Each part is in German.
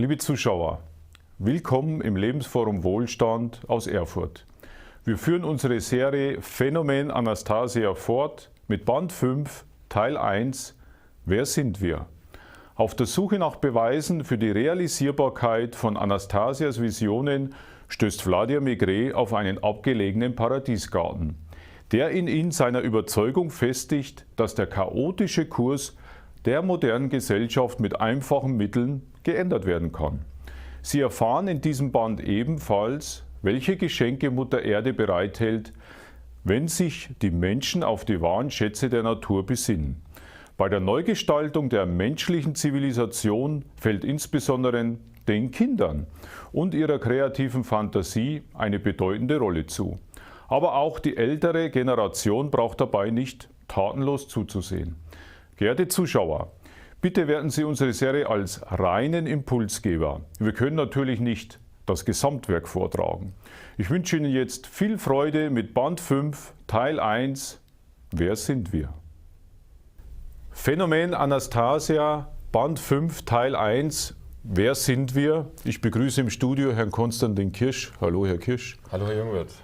Liebe Zuschauer, willkommen im Lebensforum Wohlstand aus Erfurt. Wir führen unsere Serie Phänomen Anastasia fort mit Band 5, Teil 1, Wer sind wir? Auf der Suche nach Beweisen für die Realisierbarkeit von Anastasias Visionen stößt Wladimir Maigret auf einen abgelegenen Paradiesgarten, der in ihn seiner Überzeugung festigt, dass der chaotische Kurs der modernen Gesellschaft mit einfachen Mitteln geändert werden kann. Sie erfahren in diesem Band ebenfalls, welche Geschenke Mutter Erde bereithält, wenn sich die Menschen auf die wahren Schätze der Natur besinnen. Bei der Neugestaltung der menschlichen Zivilisation fällt insbesondere den Kindern und ihrer kreativen Fantasie eine bedeutende Rolle zu. Aber auch die ältere Generation braucht dabei nicht tatenlos zuzusehen. Geehrte Zuschauer, bitte werten Sie unsere Serie als reinen Impulsgeber. Wir können natürlich nicht das Gesamtwerk vortragen. Ich wünsche Ihnen jetzt viel Freude mit Band 5, Teil 1, Wer sind wir? Phänomen Anastasia, Band 5, Teil 1, Wer sind wir? Ich begrüße im Studio Herrn Konstantin Kirsch. Hallo, Herr Kirsch. Hallo, Herr Jungwirth.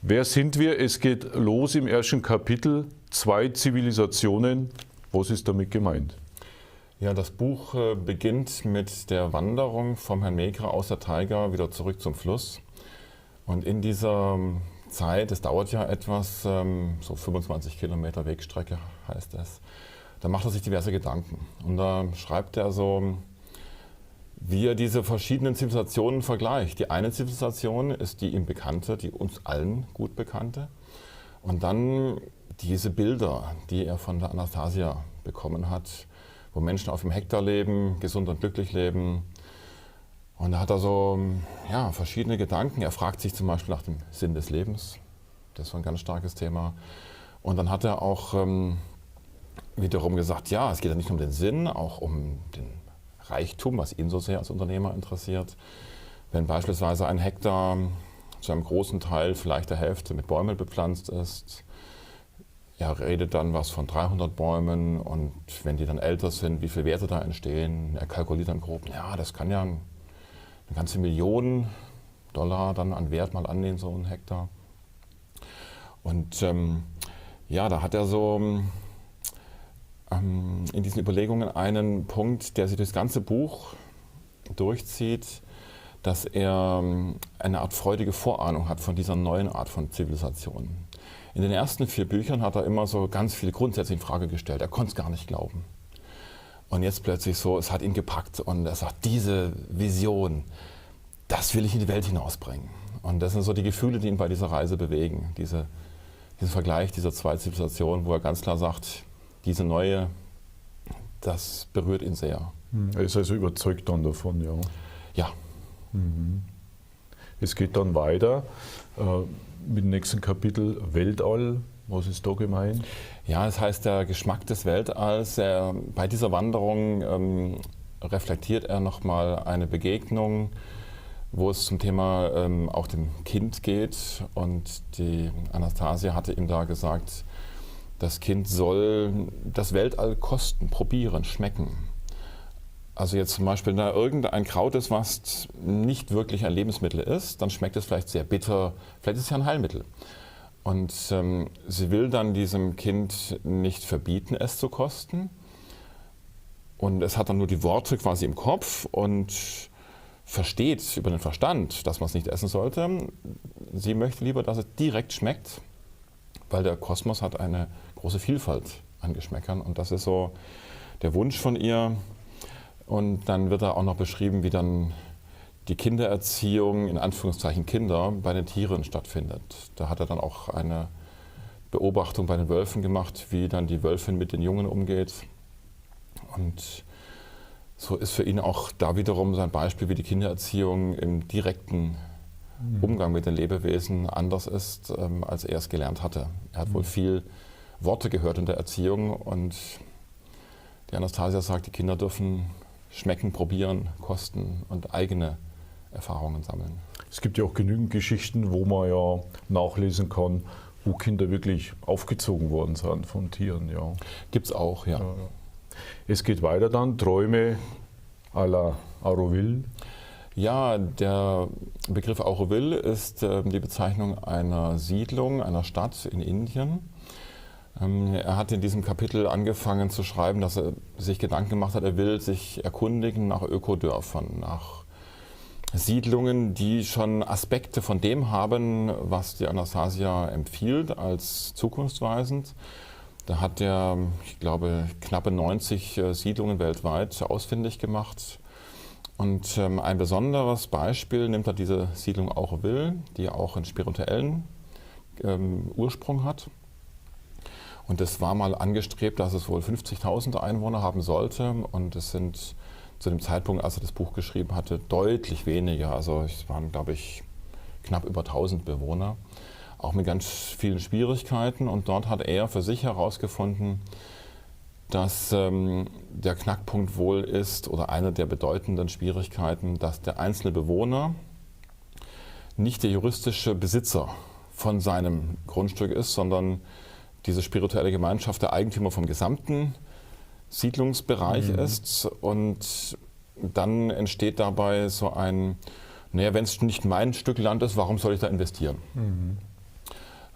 Wer sind wir? Es geht los im ersten Kapitel, 2 Zivilisationen. Was ist damit gemeint? Ja, das Buch beginnt mit der Wanderung vom Herrn Maigret aus der Taiga wieder zurück zum Fluss. Und in dieser Zeit, es dauert ja etwas, so 25 Kilometer Wegstrecke heißt es, da macht er sich diverse Gedanken. Und da schreibt er so, wie er diese verschiedenen Zivilisationen vergleicht. Die eine Zivilisation ist die ihm bekannte, die uns allen gut bekannte. Und dann diese Bilder, die er von der Anastasia bekommen hat, wo Menschen auf dem Hektar leben, gesund und glücklich leben. Und da hat er so verschiedene Gedanken. Er fragt sich zum Beispiel nach dem Sinn des Lebens. Das ist so ein ganz starkes Thema. Und dann hat er auch wiederum gesagt, ja, es geht ja nicht nur um den Sinn, auch um den Reichtum, was ihn so sehr als Unternehmer interessiert. Wenn beispielsweise ein Hektar zu einem großen Teil, vielleicht der Hälfte, mit Bäumen bepflanzt ist, er redet dann was von 300 Bäumen und wenn die dann älter sind, wie viel Werte da entstehen. Er kalkuliert dann grob, ja, das kann ja eine ganze Million Dollar dann an Wert mal annehmen, so ein Hektar. Und da hat er so in diesen Überlegungen einen Punkt, der sich durch das ganze Buch durchzieht, dass er eine Art freudige Vorahnung hat von dieser neuen Art von Zivilisation. In den ersten 4 Büchern hat er immer so ganz viele Grundsätze in Frage gestellt. Er konnte es gar nicht glauben. Und jetzt plötzlich so, es hat ihn gepackt und er sagt, diese Vision, das will ich in die Welt hinausbringen. Und das sind so die Gefühle, die ihn bei dieser Reise bewegen. Diesen Vergleich dieser 2 Zivilisationen, wo er ganz klar sagt, diese neue, das berührt ihn sehr. Er ist also überzeugt dann davon, ja. Ja. Mhm. Es geht dann weiter mit dem nächsten Kapitel Weltall. Was ist da gemeint? Ja, es heißt der Geschmack des Weltalls. Bei dieser Wanderung reflektiert er nochmal eine Begegnung, wo es zum Thema auch dem Kind geht. Und die Anastasia hatte ihm da gesagt, das Kind soll das Weltall kosten, probieren, schmecken. Also jetzt zum Beispiel, wenn da irgendein Kraut ist, was nicht wirklich ein Lebensmittel ist, dann schmeckt es vielleicht sehr bitter, vielleicht ist es ja ein Heilmittel. Und sie will dann diesem Kind nicht verbieten, es zu kosten. Und es hat dann nur die Worte quasi im Kopf und versteht über den Verstand, dass man es nicht essen sollte. Sie möchte lieber, dass es direkt schmeckt, weil der Kosmos hat eine große Vielfalt an Geschmäckern. Und das ist so der Wunsch von ihr. Und dann wird da auch noch beschrieben, wie dann die Kindererziehung, in Anführungszeichen Kinder, bei den Tieren stattfindet. Da hat er dann auch eine Beobachtung bei den Wölfen gemacht, wie dann die Wölfin mit den Jungen umgeht. Und so ist für ihn auch da wiederum sein Beispiel, wie die Kindererziehung im direkten Umgang mit den Lebewesen anders ist, als er es gelernt hatte. Er hat wohl viel Worte gehört in der Erziehung und die Anastasia sagt, die Kinder dürfen schmecken, probieren, kosten und eigene Erfahrungen sammeln. Es gibt ja auch genügend Geschichten, wo man ja nachlesen kann, wo Kinder wirklich aufgezogen worden sind von Tieren. Ja. Gibt es auch, ja. Es geht weiter dann, Träume à la Auroville? Ja, der Begriff Auroville ist die Bezeichnung einer Siedlung, einer Stadt in Indien. Er hat in diesem Kapitel angefangen zu schreiben, dass er sich Gedanken gemacht hat, er will sich erkundigen nach Ökodörfern, nach Siedlungen, die schon Aspekte von dem haben, was die Anastasia empfiehlt als zukunftsweisend. Da hat er, ich glaube, knappe 90 Siedlungen weltweit ausfindig gemacht. Und ein besonderes Beispiel nimmt er diese Siedlung Auroville, die auch einen spirituellen Ursprung hat. Und es war mal angestrebt, dass es wohl 50.000 Einwohner haben sollte. Und es sind zu dem Zeitpunkt, als er das Buch geschrieben hatte, deutlich weniger. Also es waren, glaube ich, knapp über 1.000 Bewohner. Auch mit ganz vielen Schwierigkeiten. Und dort hat er für sich herausgefunden, dass der Knackpunkt wohl ist, oder eine der bedeutenden Schwierigkeiten, dass der einzelne Bewohner nicht der juristische Besitzer von seinem Grundstück ist, sondern diese spirituelle Gemeinschaft der Eigentümer vom gesamten Siedlungsbereich ist. Und dann entsteht dabei so ein, naja, wenn es nicht mein Stück Land ist, warum soll ich da investieren?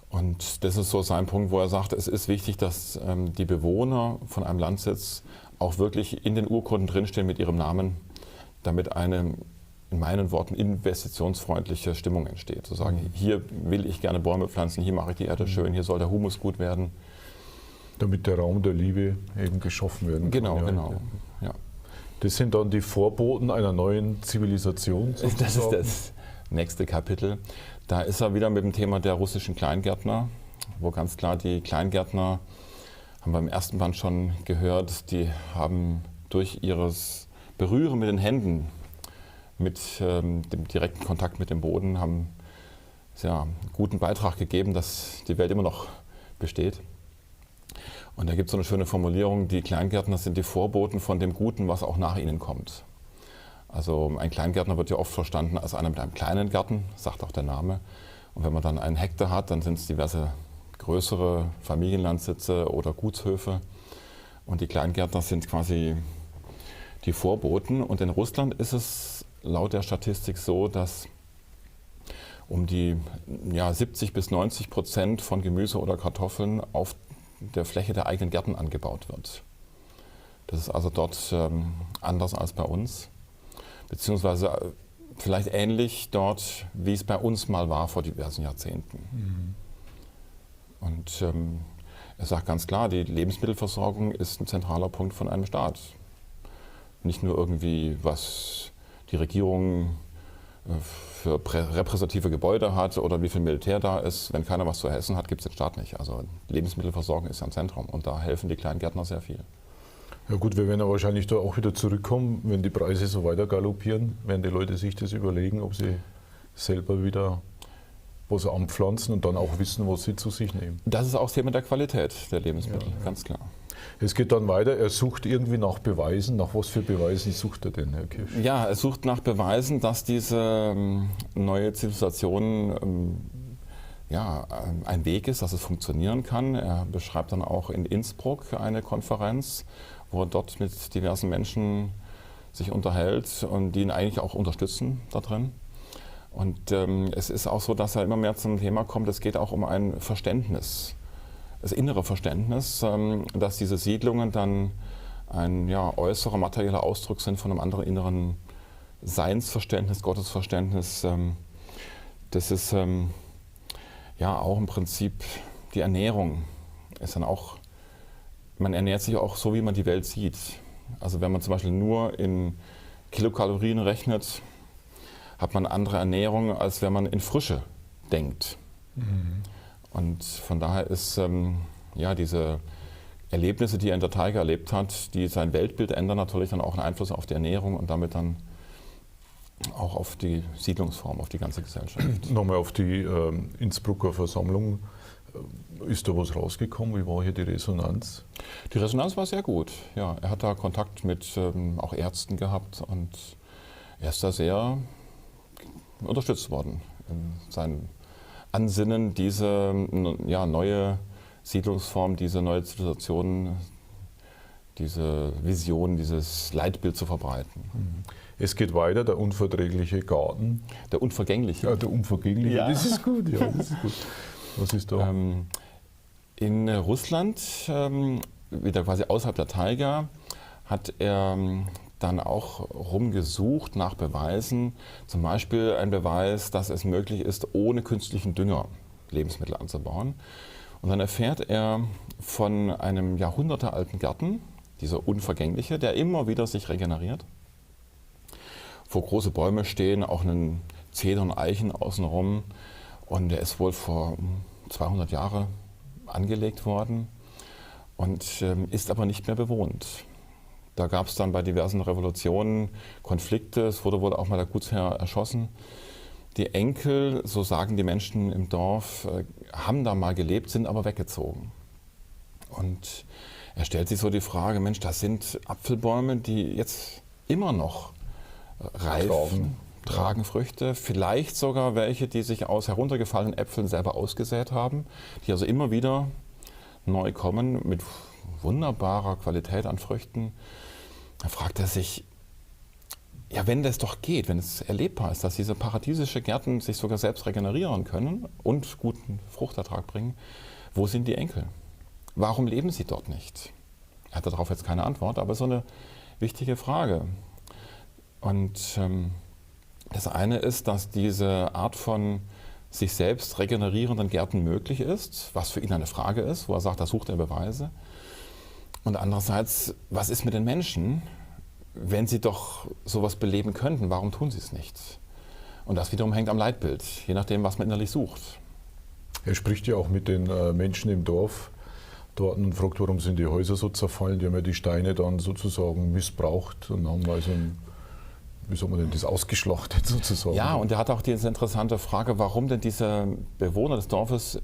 Und das ist so sein Punkt, wo er sagt, es ist wichtig, dass die Bewohner von einem Landsitz auch wirklich in den Urkunden drinstehen mit ihrem Namen, damit eine, in meinen Worten, investitionsfreundliche Stimmung entsteht. Zu sagen, hier will ich gerne Bäume pflanzen, hier mache ich die Erde schön, hier soll der Humus gut werden. Damit der Raum der Liebe eben geschaffen werden kann. Genau, genau. Ja. Das sind dann die Vorboten einer neuen Zivilisation sozusagen. Das ist das nächste Kapitel. Da ist er wieder mit dem Thema der russischen Kleingärtner, wo ganz klar die Kleingärtner, haben wir im ersten Band schon gehört, die haben durch ihres Berühren mit den Händen, mit dem direkten Kontakt mit dem Boden, haben ja, einen guten Beitrag gegeben, dass die Welt immer noch besteht. Und da gibt es so eine schöne Formulierung, die Kleingärtner sind die Vorboten von dem Guten, was auch nach ihnen kommt. Also ein Kleingärtner wird ja oft verstanden als einer mit einem kleinen Garten, sagt auch der Name. Und wenn man dann einen Hektar hat, dann sind es diverse größere Familienlandsitze oder Gutshöfe. Und die Kleingärtner sind quasi die Vorboten. Und in Russland ist es laut der Statistik so, dass um die 70 bis 90% von Gemüse oder Kartoffeln auf der Fläche der eigenen Gärten angebaut wird. Das ist also dort anders als bei uns. Beziehungsweise vielleicht ähnlich dort, wie es bei uns mal war vor diversen Jahrzehnten. Und er sagt ganz klar, die Lebensmittelversorgung ist ein zentraler Punkt von einem Staat. Nicht nur irgendwie, was die Regierung für repräsentative Gebäude hat oder wie viel Militär da ist. Wenn keiner was zu essen hat, gibt es den Staat nicht. Also Lebensmittelversorgung ist ein Zentrum und da helfen die Kleingärtner sehr viel. Ja gut, wir werden ja wahrscheinlich da auch wieder zurückkommen, wenn die Preise so weiter galoppieren, werden die Leute sich das überlegen, ob sie selber wieder was anpflanzen und dann auch wissen, was sie zu sich nehmen. Das ist auch das Thema der Qualität der Lebensmittel, ganz klar. Es geht dann weiter, er sucht irgendwie nach Beweisen. Nach was für Beweisen sucht er denn, Herr Kirsch? Ja, er sucht nach Beweisen, dass diese neue Zivilisation ein Weg ist, dass es funktionieren kann. Er beschreibt dann auch in Innsbruck eine Konferenz, wo er dort mit diversen Menschen sich unterhält und die ihn eigentlich auch unterstützen da drin. Und es ist auch so, dass er immer mehr zum Thema kommt, es geht auch um ein Verständnis, das innere Verständnis, dass diese Siedlungen dann ein äußerer materieller Ausdruck sind von einem anderen inneren Seinsverständnis, Gottesverständnis. Das ist auch im Prinzip die Ernährung. Ist dann auch, man ernährt sich auch so, wie man die Welt sieht. Also wenn man zum Beispiel nur in Kilokalorien rechnet, hat man eine andere Ernährung, als wenn man in Frische denkt. Und von daher ist diese Erlebnisse, die er in der Taiga erlebt hat, die sein Weltbild ändern, natürlich dann auch einen Einfluss auf die Ernährung und damit dann auch auf die Siedlungsform, auf die ganze Gesellschaft. Nochmal auf die Innsbrucker Versammlung. Ist da was rausgekommen? Wie war hier die Resonanz? Die Resonanz war sehr gut. Ja, er hat da Kontakt mit auch Ärzten gehabt und er ist da sehr unterstützt worden in seinem Ansinnen, diese neue Siedlungsform, diese neue Zivilisation, diese Vision, dieses Leitbild zu verbreiten. Es geht weiter, der unverträgliche Garten. Der Unvergängliche. Ja, der Unvergängliche, Ja. das ist gut. Ja, das ist gut. Was ist da? In Russland, wieder quasi außerhalb der Taiga, hat er dann auch rumgesucht nach Beweisen, zum Beispiel ein Beweis, dass es möglich ist, ohne künstlichen Dünger Lebensmittel anzubauen. Und dann erfährt er von einem jahrhundertealten Garten, dieser Unvergängliche, der immer wieder sich regeneriert, wo große Bäume stehen, auch einen Zedern und Eichen außenrum. Und der ist wohl vor 200 Jahren angelegt worden und ist aber nicht mehr bewohnt. Da gab es dann bei diversen Revolutionen Konflikte, es wurde wohl auch mal der Gutsherr erschossen. Die Enkel, so sagen die Menschen im Dorf, haben da mal gelebt, sind aber weggezogen. Und er stellt sich so die Frage, Mensch, das sind Apfelbäume, die jetzt immer noch reifen, tragen Früchte, vielleicht sogar welche, die sich aus heruntergefallenen Äpfeln selber ausgesät haben, die also immer wieder neu kommen mit wunderbarer Qualität an Früchten. Da fragt er sich, ja, wenn das doch geht, wenn es erlebbar ist, dass diese paradiesische Gärten sich sogar selbst regenerieren können und guten Fruchtertrag bringen, wo sind die Enkel? Warum leben sie dort nicht? Er hat darauf jetzt keine Antwort, aber so eine wichtige Frage. Und das eine ist, dass diese Art von sich selbst regenerierenden Gärten möglich ist, was für ihn eine Frage ist, wo er sagt, da sucht er Beweise. Und andererseits, was ist mit den Menschen, wenn sie doch sowas beleben könnten, warum tun sie es nicht? Und das wiederum hängt am Leitbild, je nachdem, was man innerlich sucht. Er spricht ja auch mit den Menschen im Dorf dort und fragt, warum sind die Häuser so zerfallen. Die haben ja die Steine dann sozusagen missbraucht und haben also wie soll man denn das, ausgeschlachtet sozusagen. Ja, und er hat auch diese interessante Frage, warum denn diese Bewohner des Dorfes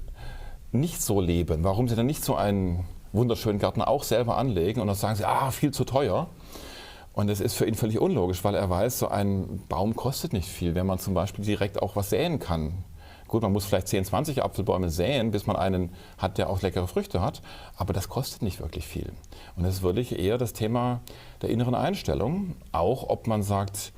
nicht so leben, warum sie dann nicht so einen wunderschönen Garten auch selber anlegen und dann sagen sie, viel zu teuer. Und es ist für ihn völlig unlogisch, weil er weiß, so ein Baum kostet nicht viel, wenn man zum Beispiel direkt auch was säen kann. Gut, man muss vielleicht 10, 20 Apfelbäume säen, bis man einen hat, der auch leckere Früchte hat, aber das kostet nicht wirklich viel. Und das ist wirklich eher das Thema der inneren Einstellung, auch ob man sagt,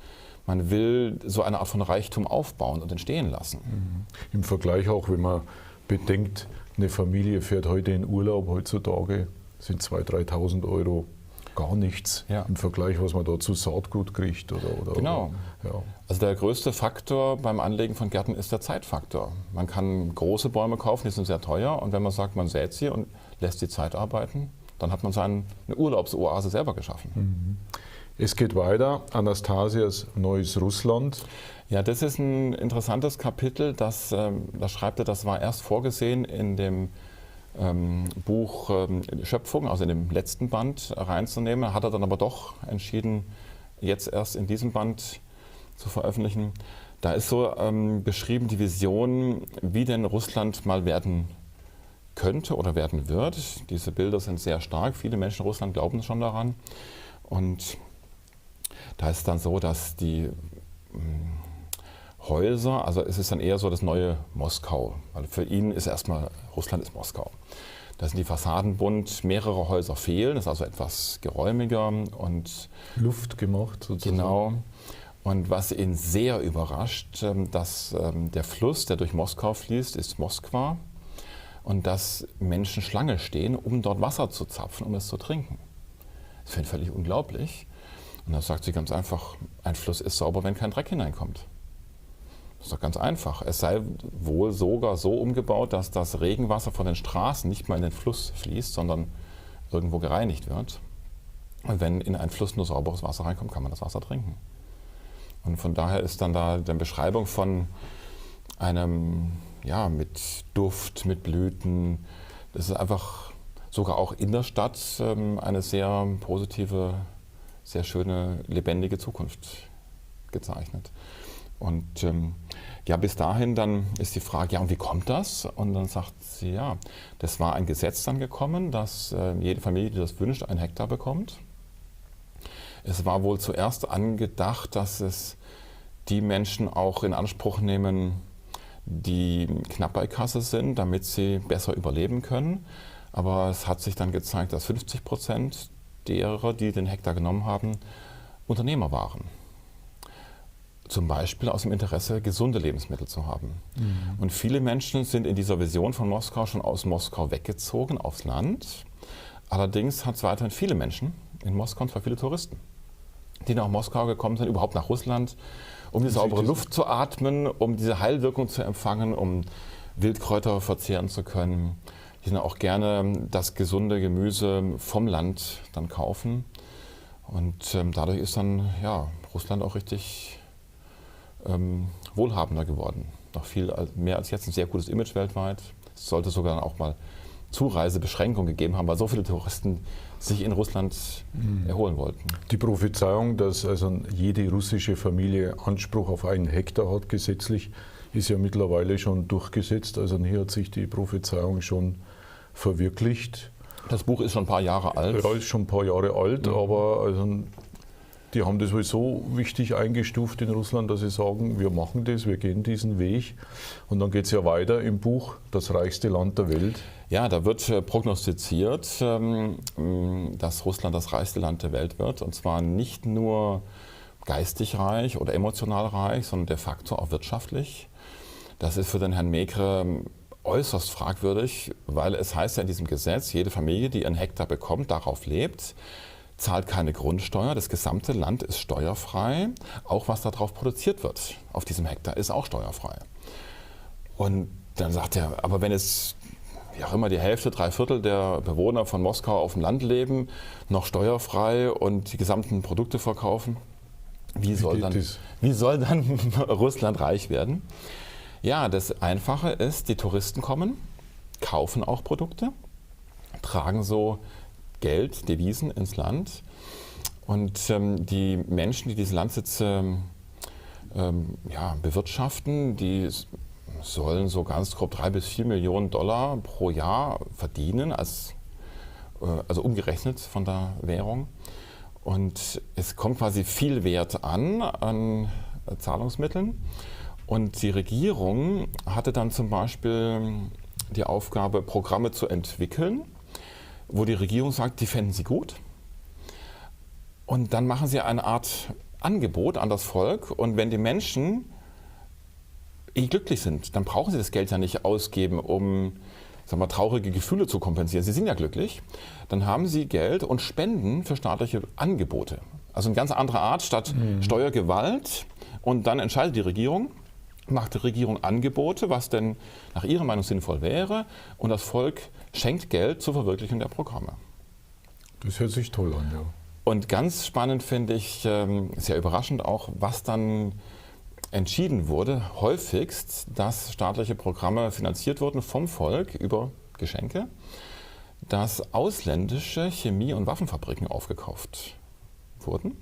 man will so eine Art von Reichtum aufbauen und entstehen lassen. Im Vergleich auch, wenn man bedenkt, eine Familie fährt heute in Urlaub, heutzutage sind 2.000, 3.000 Euro gar nichts im Vergleich, was man da zu Saatgut kriegt. Genau. Ja. Also der größte Faktor beim Anlegen von Gärten ist der Zeitfaktor. Man kann große Bäume kaufen, die sind sehr teuer und wenn man sagt, man sät sie und lässt die Zeit arbeiten, dann hat man eine Urlaubsoase selber geschaffen. Es geht weiter, Anastasias Neues Russland. Ja, das ist ein interessantes Kapitel, das schreibt er, das war erst vorgesehen in dem Buch Schöpfung, also in dem letzten Band reinzunehmen, hat er dann aber doch entschieden, jetzt erst in diesem Band zu veröffentlichen. Da ist so beschrieben die Vision, wie denn Russland mal werden könnte oder werden wird. Diese Bilder sind sehr stark, viele Menschen in Russland glauben schon daran. Und da ist dann so, dass die Häuser, also es ist dann eher so das neue Moskau. Weil für ihn ist erstmal, Russland ist Moskau. Da sind die Fassaden bunt, mehrere Häuser fehlen, das ist also etwas geräumiger und Luft gemacht sozusagen. Genau. Und was ihn sehr überrascht, dass der Fluss, der durch Moskau fließt, ist Moskwa und dass Menschen Schlange stehen, um dort Wasser zu zapfen, um es zu trinken. Das finde ich völlig unglaublich. Und da sagt sie ganz einfach, ein Fluss ist sauber, wenn kein Dreck hineinkommt. Das ist doch ganz einfach. Es sei wohl sogar so umgebaut, dass das Regenwasser von den Straßen nicht mehr in den Fluss fließt, sondern irgendwo gereinigt wird. Und wenn in einen Fluss nur sauberes Wasser reinkommt, kann man das Wasser trinken. Und von daher ist dann da die Beschreibung von einem, ja, mit Duft, mit Blüten, das ist einfach sogar auch in der Stadt eine sehr positive, sehr schöne, lebendige Zukunft gezeichnet. Und ja, bis dahin dann ist die Frage, ja, und wie kommt das? Und dann sagt sie, ja, das war ein Gesetz dann gekommen, dass jede Familie, die das wünscht, 1 Hektar bekommt. Es war wohl zuerst angedacht, dass es die Menschen auch in Anspruch nehmen, die knapp bei Kasse sind, damit sie besser überleben können. Aber es hat sich dann gezeigt, dass 50% derer, die den Hektar genommen haben, Unternehmer waren. Zum Beispiel aus dem Interesse, gesunde Lebensmittel zu haben. Und viele Menschen sind in dieser Vision von Moskau schon aus Moskau weggezogen aufs Land. Allerdings hat es weiterhin viele Menschen in Moskau, und zwar viele Touristen, die nach Moskau gekommen sind, überhaupt nach Russland, um die saubere Luft zu atmen, um diese Heilwirkung zu empfangen, um Wildkräuter verzehren zu können. Die dann auch gerne das gesunde Gemüse vom Land dann kaufen. Und dadurch ist dann Russland auch richtig wohlhabender geworden. Noch viel mehr als jetzt, ein sehr gutes Image weltweit. Es sollte sogar auch mal Zureisebeschränkungen gegeben haben, weil so viele Touristen sich in Russland erholen wollten. Die Prophezeiung, dass also jede russische Familie Anspruch auf 1 Hektar hat gesetzlich, ist ja mittlerweile schon durchgesetzt. Also hier hat sich die Prophezeiung schon verwirklicht. Das Buch ist schon ein paar Jahre alt. Ja, ist schon ein paar Jahre alt, aber also die haben das wohl so wichtig eingestuft in Russland, dass sie sagen, wir machen das, wir gehen diesen Weg. Und dann geht es ja weiter im Buch, das reichste Land der Welt. Ja, da wird prognostiziert, dass Russland das reichste Land der Welt wird. Und zwar nicht nur geistig reich oder emotional reich, sondern de facto auch wirtschaftlich. Das ist für den Herrn Mekre äußerst fragwürdig, weil es heißt ja in diesem Gesetz, jede Familie, die 1 Hektar bekommt, darauf lebt, zahlt keine Grundsteuer, das gesamte Land ist steuerfrei, auch was darauf produziert wird auf diesem Hektar ist auch steuerfrei. Und dann sagt er, aber wenn es, wie auch immer, die Hälfte, 3/4 der Bewohner von Moskau auf dem Land leben, noch steuerfrei und die gesamten Produkte verkaufen, wie soll dann Russland reich werden? Ja, das Einfache ist, die Touristen kommen, kaufen auch Produkte, tragen so Geld, Devisen ins Land und die Menschen, die diese Landsitze bewirtschaften, die sollen so ganz grob 3 bis 4 Millionen Dollar pro Jahr verdienen, also umgerechnet von der Währung. Und es kommt quasi viel Wert an Zahlungsmitteln. Und die Regierung hatte dann zum Beispiel die Aufgabe, Programme zu entwickeln, wo die Regierung sagt, die fänden sie gut. Und dann machen sie eine Art Angebot an das Volk. Und wenn die Menschen glücklich sind, dann brauchen sie das Geld ja nicht ausgeben, um traurige Gefühle zu kompensieren. Sie sind ja glücklich. Dann haben sie Geld und Spenden für staatliche Angebote. Also eine ganz andere Art, statt Steuergewalt. Und dann entscheidet die Regierung, macht die Regierung Angebote, was denn nach ihrer Meinung sinnvoll wäre, und das Volk schenkt Geld zur Verwirklichung der Programme. Das hört sich toll an, ja. Und ganz spannend finde ich, sehr überraschend auch, was dann entschieden wurde, häufigst, dass staatliche Programme finanziert wurden vom Volk über Geschenke, dass ausländische Chemie- und Waffenfabriken aufgekauft wurden,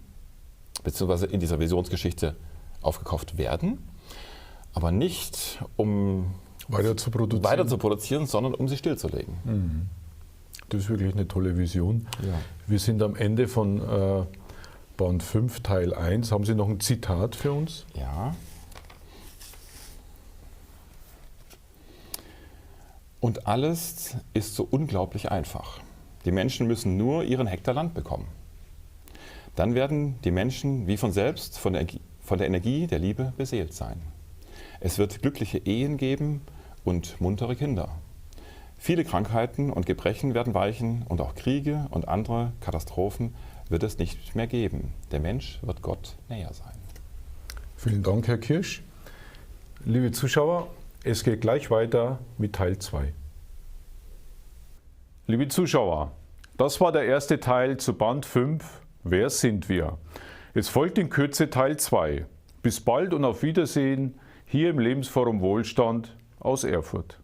beziehungsweise in dieser Visionsgeschichte aufgekauft werden, aber nicht um weiter zu produzieren, sondern um sie stillzulegen. Das ist wirklich eine tolle Vision. Ja. Wir sind am Ende von Band 5, Teil 1. Haben Sie noch ein Zitat für uns? Ja. Und alles ist so unglaublich einfach. Die Menschen müssen nur ihren Hektar Land bekommen. Dann werden die Menschen wie von selbst von der Energie der Liebe beseelt sein. Es wird glückliche Ehen geben und muntere Kinder. Viele Krankheiten und Gebrechen werden weichen und auch Kriege und andere Katastrophen wird es nicht mehr geben. Der Mensch wird Gott näher sein. Vielen Dank, Herr Kirsch. Liebe Zuschauer, es geht gleich weiter mit Teil 2. Liebe Zuschauer, das war der erste Teil zu Band 5, Wer sind wir? Es folgt in Kürze Teil 2. Bis bald und auf Wiedersehen hier im Lebensforum Wohlstand aus Erfurt.